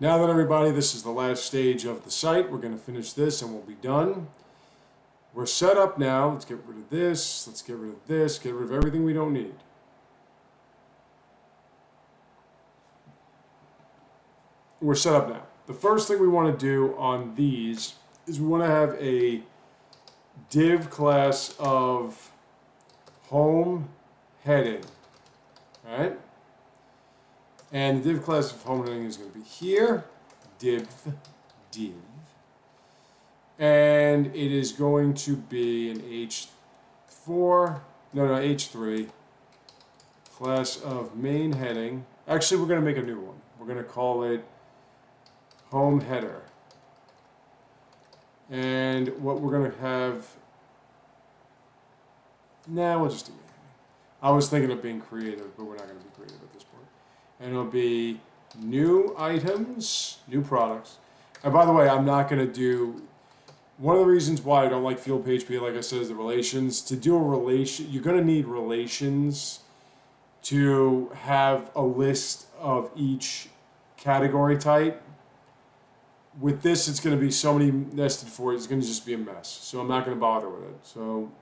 Now then, everybody, this is the last stage of the site. We're going to finish this and we'll be done. We're set up now. Let's get rid of this. Let's get rid of this. Get rid of everything we don't need. We're set up now. The first thing we want to do on these is we want to have a div class of home heading. All right? And the div class of home heading is going to be here, div, and it is going to be an H3 class of main heading. Actually, we're going to make a new one. We're going to call it home header. And what we're going to have, we'll just do it. I was thinking of being creative, but we're not going to be creative at this point. And it'll be new items, new products. And by the way, I'm not going to do, one of the reasons why I don't like FuelPHP, like I said, is the relations. To do a relation, you're going to need relations to have a list of each category type. With this, it's going to be so many nested for it, it's going to just be a mess. So I'm not going to bother with it. So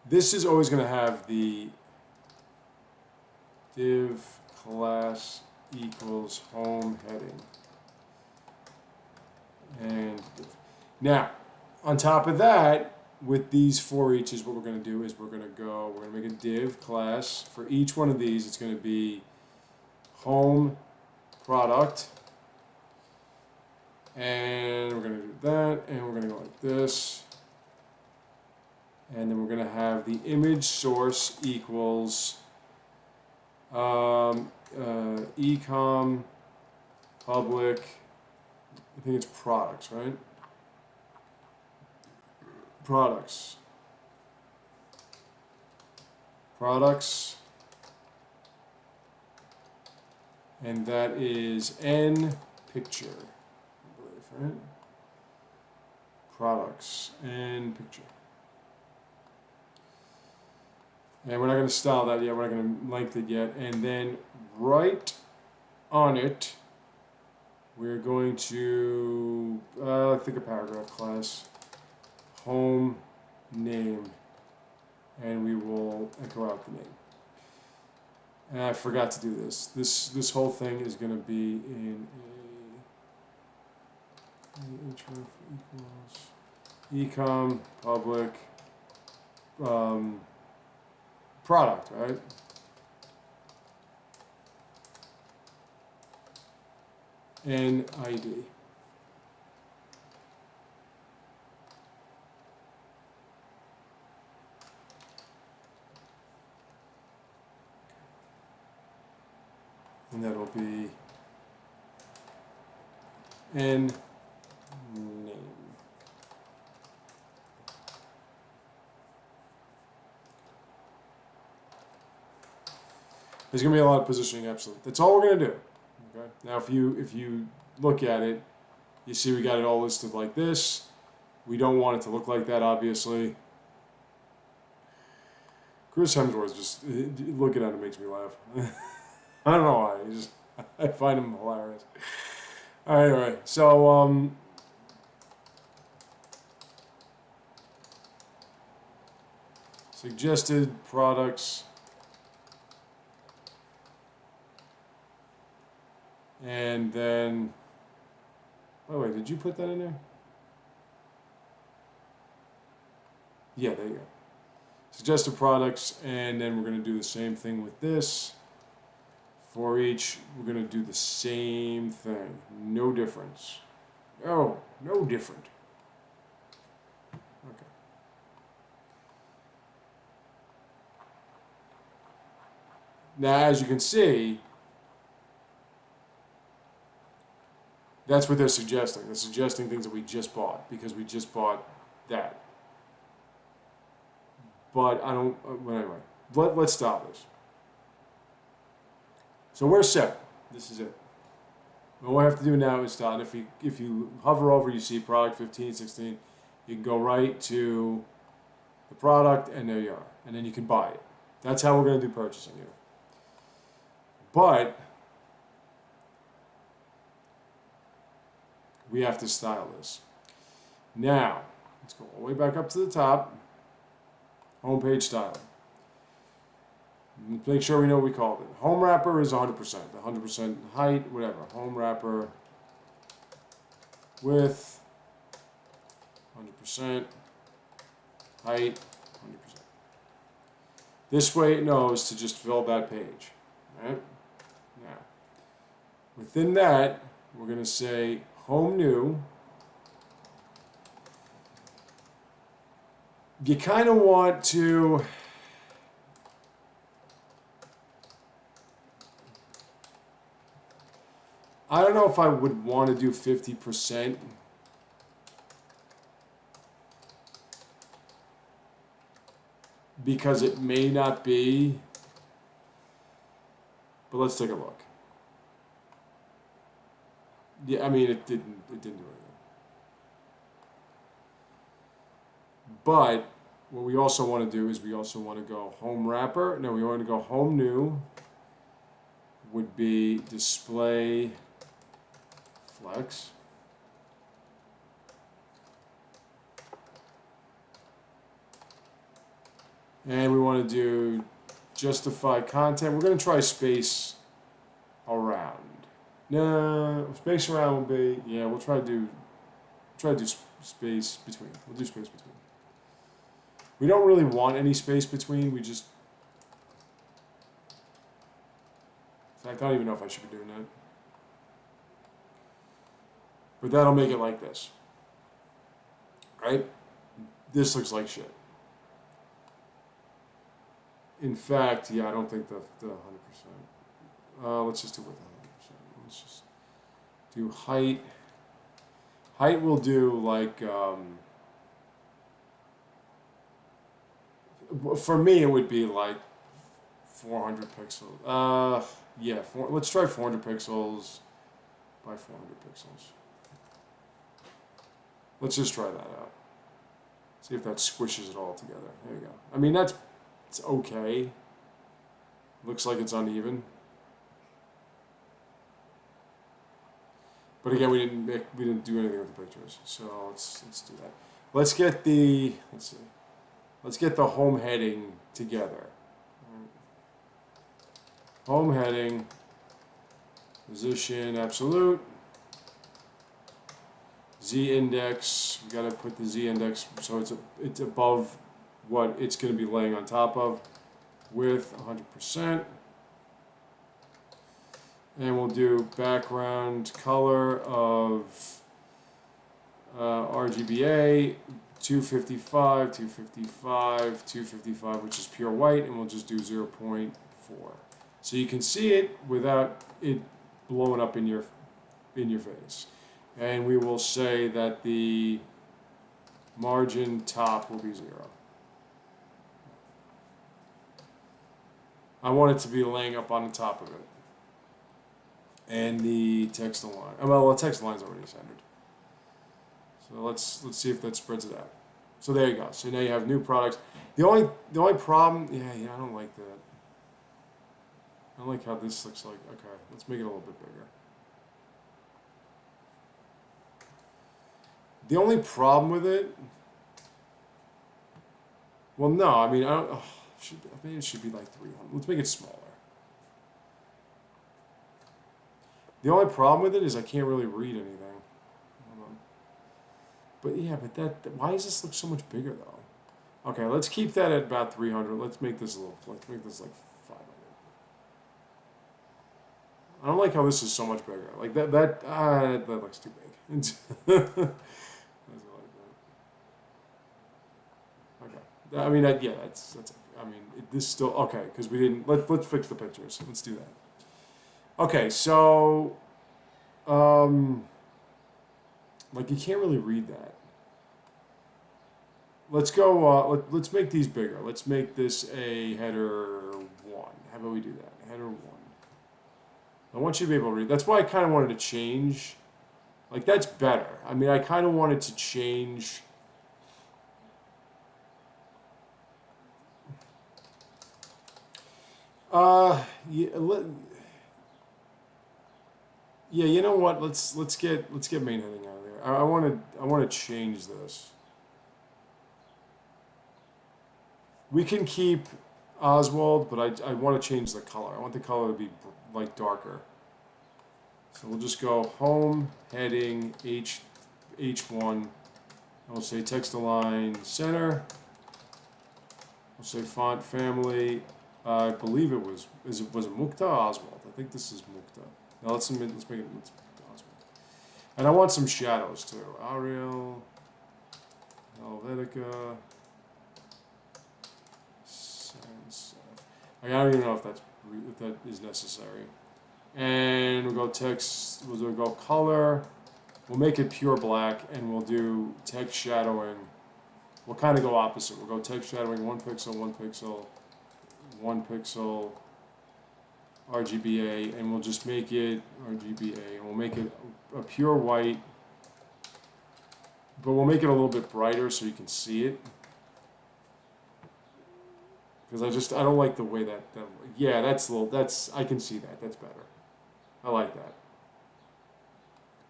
this is always going to have the div class equals home heading. And now, on top of that, with these for eaches, what we're going to do is we're going to make a div class. For each one of these, it's going to be home product. And we're going to do that, and we're going to go like this. And then we're going to have the image source equals ecom public, I think it's products, right? Products, and that is n picture, I believe, right? Products and picture. And we're not going to style that yet, we're not going to length it yet. And then right on it, we're going to, I think a paragraph class, home name, and we will echo out the name. And I forgot to do this. This whole thing is going to be in href equals ecom public product, right? And ID. And that'll be N name. There's going to be a lot of positioning, absolutely. That's all we're going to do. Okay. Now, if you look at it, you see we got it all listed like this. We don't want it to look like that, obviously. Chris Hemsworth, just looking at it makes me laugh. I don't know why. I find him hilarious. All right, anyway, so suggested products. And then, oh wait, did you put that in there? Yeah, there you go. Suggested products, and then we're going to do the same thing with this. For each, we're going to do the same thing. No difference. Oh, no different. Okay. Now, as you can see, that's what they're suggesting. They're suggesting things that we just bought because we just bought that. But I don't, well, anyway, let's stop this. So we're set. This is it. All we have to do now is start. If you hover over, you see product 15, 16, you can go right to the product, and there you are. And then you can buy it. That's how we're going to do purchasing here. But We have to style this. Now, let's go all the way back up to the top. Homepage styling. Make sure we know what we called it. Home wrapper is 100%. 100% height, whatever. Home wrapper width, 100%. Height, 100%. This way it knows to just fill that page. Right? Now, within that, we're going to say home new. You kind of want to I don't know if I would want to do 50% because it may not be, but let's take a look. Yeah, I mean it didn't do anything. But what we also want to do is we also want to go home wrapper. No, we want to go home new would be display flex. And we want to do justify content. We're going to try space around. No, space around will be, yeah, we'll try to do space between. We'll do space between. We don't really want any space between. We just, in fact, I don't even know if I should be doing that. But that'll make it like this. Right? This looks like shit. In fact, yeah, I don't think the 100%. Let's just do it with 100%. Let's just do height. Height will do like, for me it would be like 400 pixels. Yeah, let's try 400 pixels by 400 pixels. Let's just try that out. See if that squishes it all together. There you go. I mean, it's okay. Looks like it's uneven. But again, we didn't do anything with the pictures. So let's do that. Let's get the home heading together. Home heading, position absolute, Z index. We got to put the Z index so it's above what it's going to be laying on top of. Width 100%. And we'll do background color of RGBA 255, 255, 255, which is pure white, and we'll just do 0.4. So you can see it without it blowing up in your face. And we will say that the margin top will be 0. I want it to be laying up on the top of it. And the text align. Well, the text align's already centered. So let's see if that spreads it out. So there you go. So now you have new products. The only problem, yeah, I don't like that. I don't like how this looks like. Okay, let's make it a little bit bigger. The only problem with it, well, no, I mean, I think it should be like 300. Let's make it smaller. The only problem with it is I can't really read anything. Hold on. But yeah, why does this look so much bigger though? Okay, let's keep that at about 300. Let's make this let's make this like 500. I don't like how this is so much bigger. Like that looks too big. Okay. I mean, yeah, that's. I mean, this still okay because we didn't. Let's fix the pictures. Let's do that. Okay, so, like you can't really read that. Let's go, let's make these bigger. Let's make this a header 1. How about we do that? Header 1. I want you to be able to read. That's why I kind of wanted to change. Like, that's better. I mean, I kind of wanted to change. Yeah, you know what? Let's get main heading out of there. I want to change this. We can keep Oswald, but I want to change the color. I want the color to be like darker. So we'll just go home, heading, H1. We'll say text align center. We'll say font family. I believe it was Mukta or Oswald? I think this is Mukta. Now let's make it Oswald. And I want some shadows too. Arial, Helvetica, Sans. I don't even know if that is necessary. And we'll go text. We'll go color. We'll make it pure black, and we'll do text shadowing. We'll kind of go opposite. We'll go text shadowing 1 pixel, 1 pixel, 1 pixel, RGBA, and we'll just make it RGBA, and we'll make it a pure white, but we'll make it a little bit brighter so you can see it. Because I don't like the way that yeah, I can see that. That's better. I like that.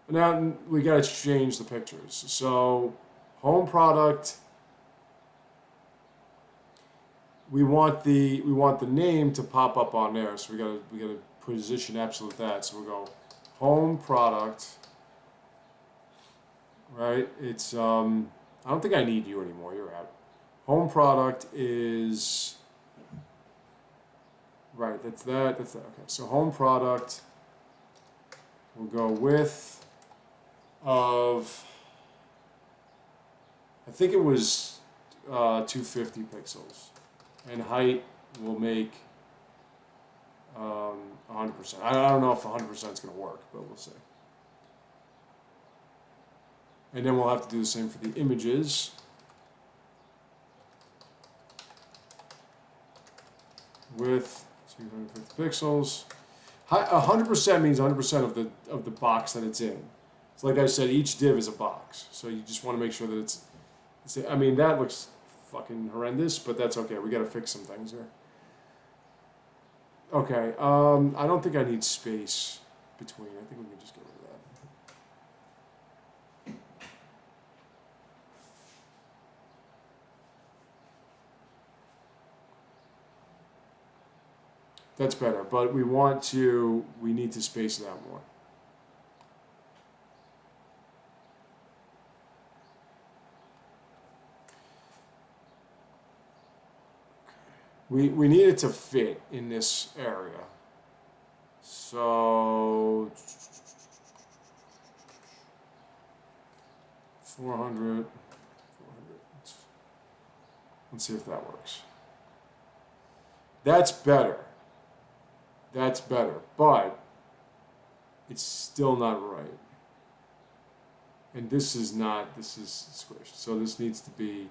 Now we got to change the pictures. So home product. We want the name to pop up on there. So we gotta position absolute that. So we'll go home product. Right? It's I don't think I need you anymore. You're out. Home product is right. That's that. Okay. So home product. We'll go width of, I think it was 250 pixels, and height we'll make 100%. I don't know if 100% is going to work, but we'll see. And then we'll have to do the same for the images. Width 250 pixels. 100% means 100% of the box that it's in. So like I said, each div is a box. So you just want to make sure that it's I mean, that looks fucking horrendous, but that's okay. We got to fix some things here. Okay, I don't think I need space between. I think we can just get rid of that. That's better, but we need to space it out more. We need it to fit in this area. So 400. Let's see if that works. That's better. That's better, but it's still not right. And this is squished. So this needs to be,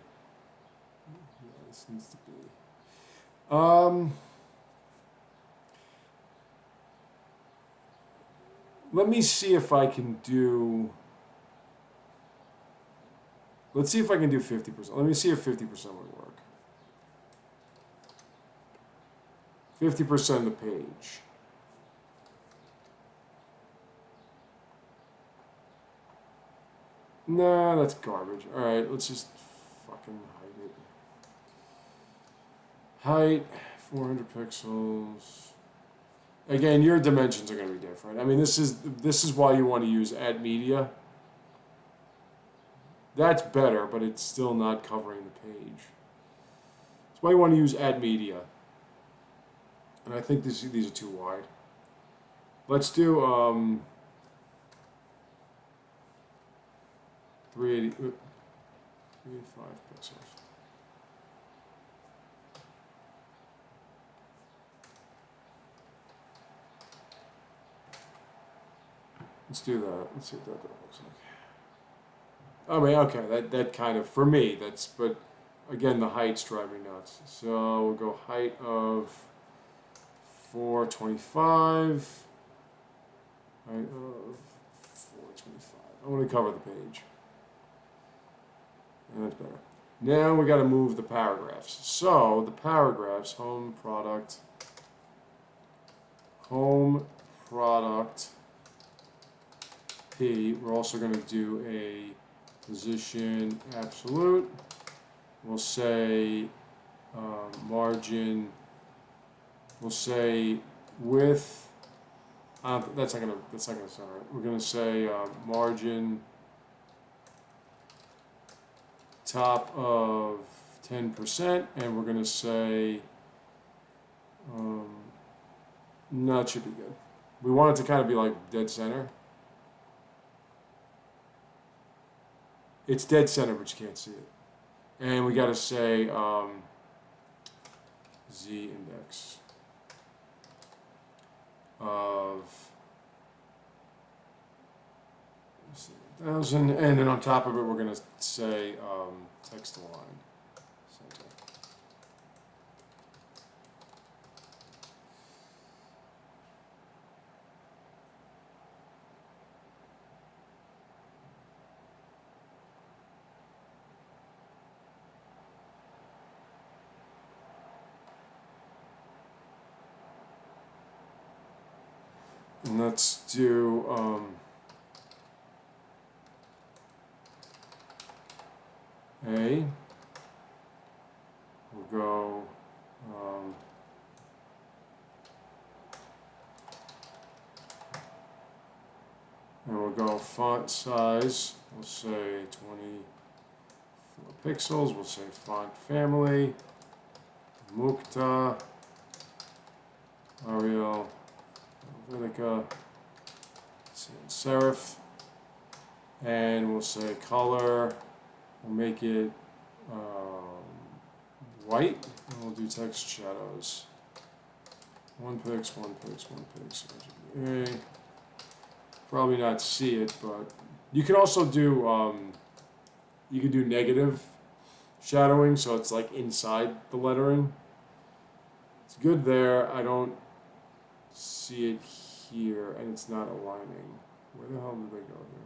let me see if I can do, let's see if I can do 50%. Let me see if 50% would work. 50% of the page. Nah, that's garbage. Alright, let's just fucking hide it. Height, 400 pixels. Again, your dimensions are going to be different. I mean, this is why you want to use add media. That's better, but it's still not covering the page. That's why you want to use add media. And I think these are too wide. Let's do 385 pixels. Let's do that. Let's see what that looks like. I mean, okay, that kind of, for me, but again, the heights drive me nuts. So we'll go height of 425. Height of 425. I want to cover the page. And that's better. Now we got to move the paragraphs. So the paragraphs, home product, P, we're also going to do a position absolute. We'll say margin. We'll say width. That's not gonna sound right. We're gonna say margin top of 10%, and we're gonna say no, it should be good. We want it to kind of be like dead center. It's dead center, but you can't see it. And we got to say z index of 1,000, and then on top of it, we're going to say text align center. And let's do A. We'll go and we'll go font size. We'll say 24 pixels. We'll say font family, Mukta, Arial, Helvetica, sans serif, and we'll say color. We'll make it white, and we'll do text shadows. One pix, one pix, one pix. RGBA. Probably not see it, but you can also do you can do negative shadowing, so it's like inside the lettering. It's good there. I don't see it here, and it's not aligning. Where the hell did they go here?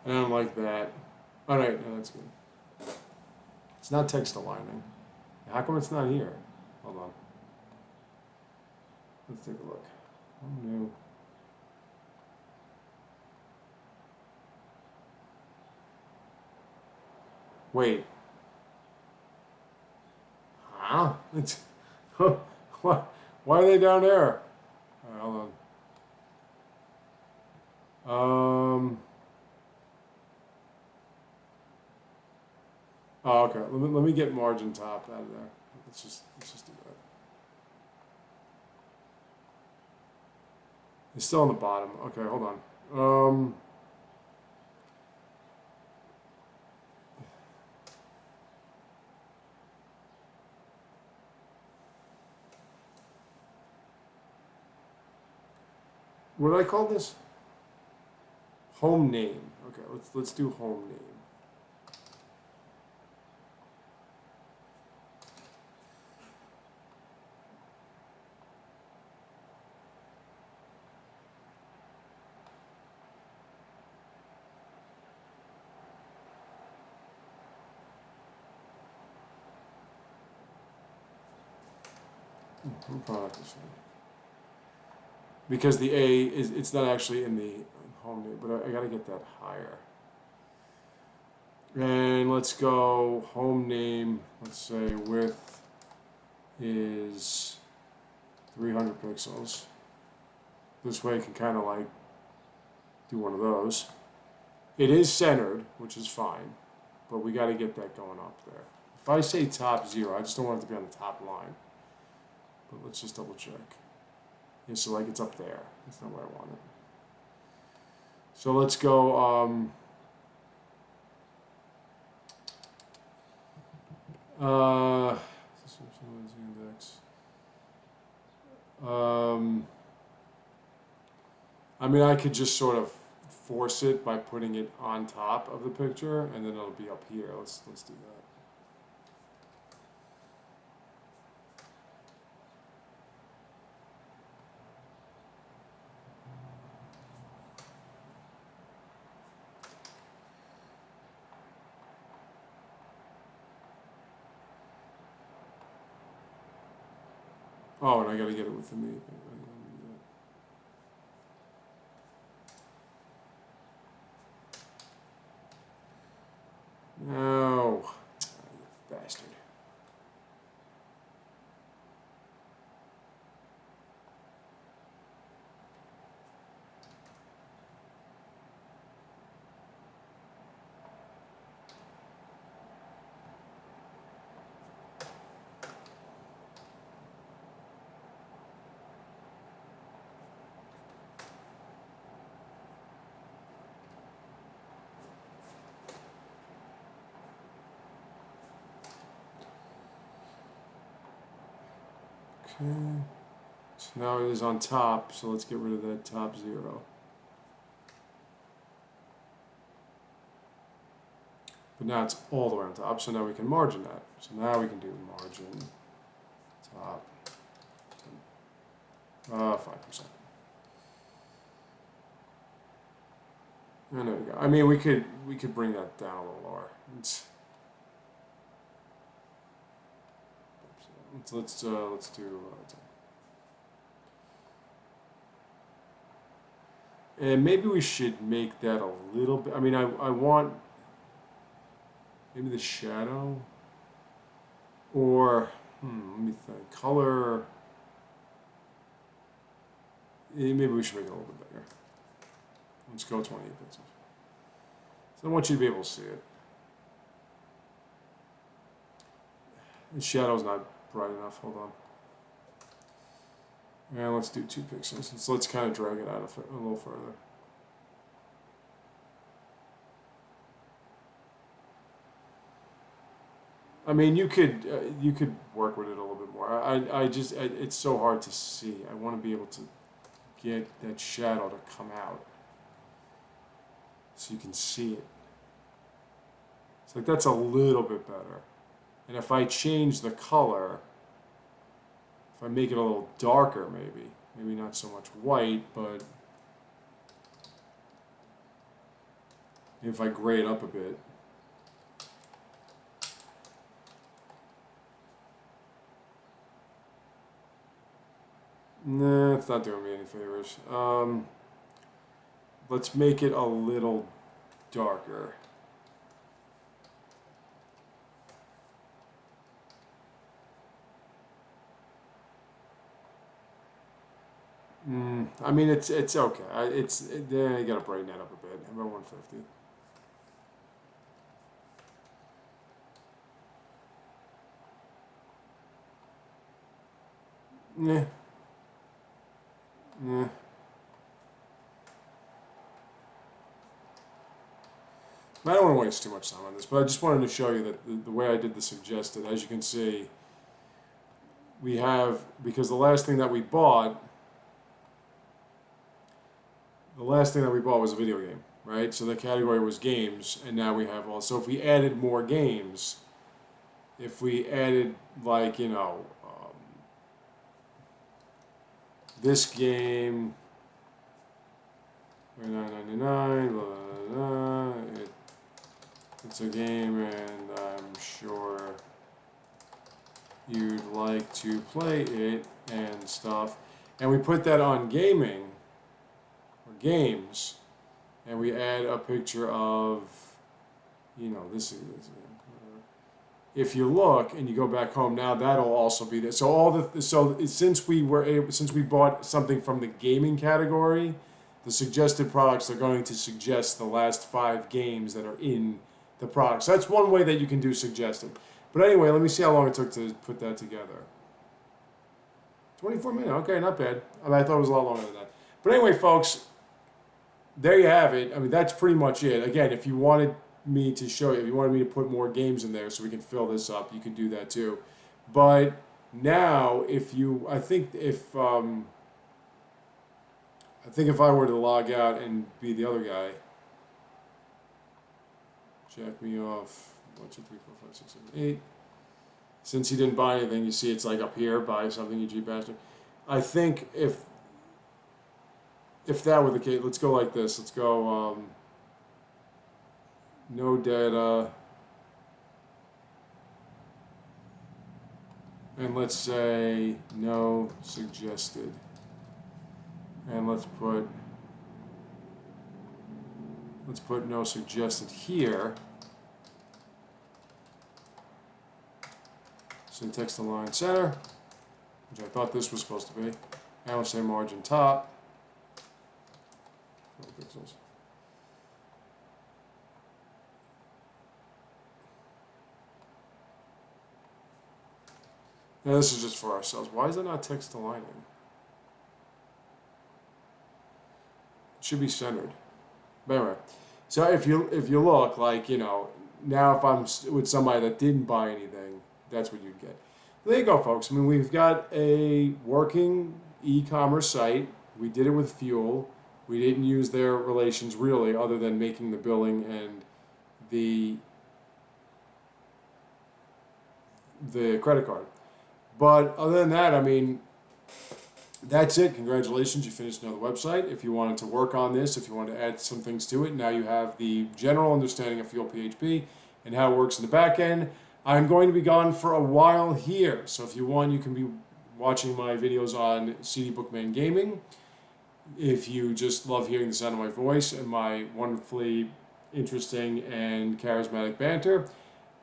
I don't like that. All right, no, that's good. It's not text aligning. How come it's not here? Hold on. Let's take a look. Oh, no. Wait. Huh? It's why are they down there? All right, hold on. Oh, okay. Let me get margin top out of there. Let's just do that. It's still on the bottom. Okay, hold on. What did I call this? Home name. Okay, let's do home name. Product is fine. Because the A is, it's not actually in the home name, but I gotta get that higher. And let's go home name. Let's say width is 300 pixels. This way I can kind of like do one of those. It is centered, which is fine, but we got to get that going up there. If I say top 0, I just don't want it to be on the top line. But let's just double check. Yeah, so like it's up there. That's not where I want it. So let's go I mean, I could just sort of force it by putting it on top of the picture, and then it'll be up here. Let's do that. Oh, and I gotta get it with me. No, bastard. Okay. So now it is on top, so let's get rid of that top 0. But now it's all the way on top, so now we can margin that. So now we can do margin top 5%. And there we go. I mean, we could bring that down a little lower. Let's do. And maybe we should make that a little bit. I mean, I want maybe the shadow, or let me think. Color. Maybe we should make it a little bit bigger. Let's go 28 pixels. So I want you to be able to see it. The shadow's not bright enough. Hold on. And let's do 2 pixels. So let's kind of drag it out a little further. I mean, you could work with it a little bit more. It's so hard to see. I want to be able to get that shadow to come out so you can see it. It's like that's a little bit better. And if I change the color, if I make it a little darker, maybe not so much white, but if I gray it up a bit. Nah, it's not doing me any favors. Let's make it a little darker. I mean, it's okay. You gotta brighten that up a bit. How about 150? Yeah. Yeah. I don't want to waste too much time on this, but I just wanted to show you that the way I did the suggested, as you can see, we have, because the last thing that we bought was a video game, right? So the category was games, and now we have all. So if we added more games, if we added, like, you know, this game, $9.99, it's a game, and I'm sure you'd like to play it and stuff. And we put that on gaming, or games, and we add a picture of, you know, this is, if you look and you go back home, now that'll also be there. So since we bought something from the gaming category, the suggested products are going to suggest the last 5 games that are in the product. So that's one way that you can do suggested. But anyway, let me see how long it took to put that together. 24 minutes. Okay, not bad. I mean, I thought it was a lot longer than that. But anyway, folks, there you have it. I mean, that's pretty much it. Again, if you wanted me to show you, if you wanted me to put more games in there so we can fill this up, you can do that too. But now, I think if I were to log out and be the other guy, jack me off, 1, 2, 3, 4, 5, 6, 7, 8. Since he didn't buy anything, you see it's like up here, buy something, you G bastard. I think if that were the case, let's go like this. Let's go, no data. And let's say no suggested. And let's put no suggested here. So text align center, which I thought this was supposed to be. And we'll say margin top. 12 pixels. Now this is just for ourselves. Why is it not text aligning? It should be centered. But anyway, so if you look, like, you know, now if I'm with somebody that didn't buy anything, that's what you'd get. There you go, folks. I mean, we've got a working e-commerce site. We did it with Fuel. We didn't use their relations really, other than making the billing and the credit card. But other than that, I mean, that's it. Congratulations, you finished another website. If you wanted to work on this, if you wanted to add some things to it, now you have the general understanding of FuelPHP and how it works in the back end. I'm going to be gone for a while here, so if you want, you can be watching my videos on CD Bookman Gaming. If you just love hearing the sound of my voice and my wonderfully interesting and charismatic banter.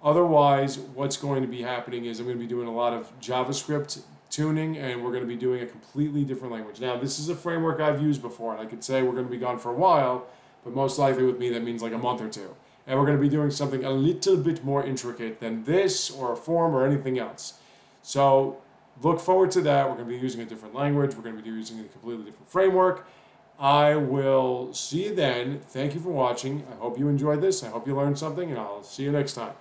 Otherwise, what's going to be happening is I'm going to be doing a lot of JavaScript tuning, and we're going to be doing a completely different language. Now, this is a framework I've used before, and I could say we're going to be gone for a while, but most likely with me that means like a month or two. And we're going to be doing something a little bit more intricate than this or a form or anything else. So look forward to that. We're going to be using a different language. We're going to be using a completely different framework. I will see you then. Thank you for watching. I hope you enjoyed this. I hope you learned something, and I'll see you next time.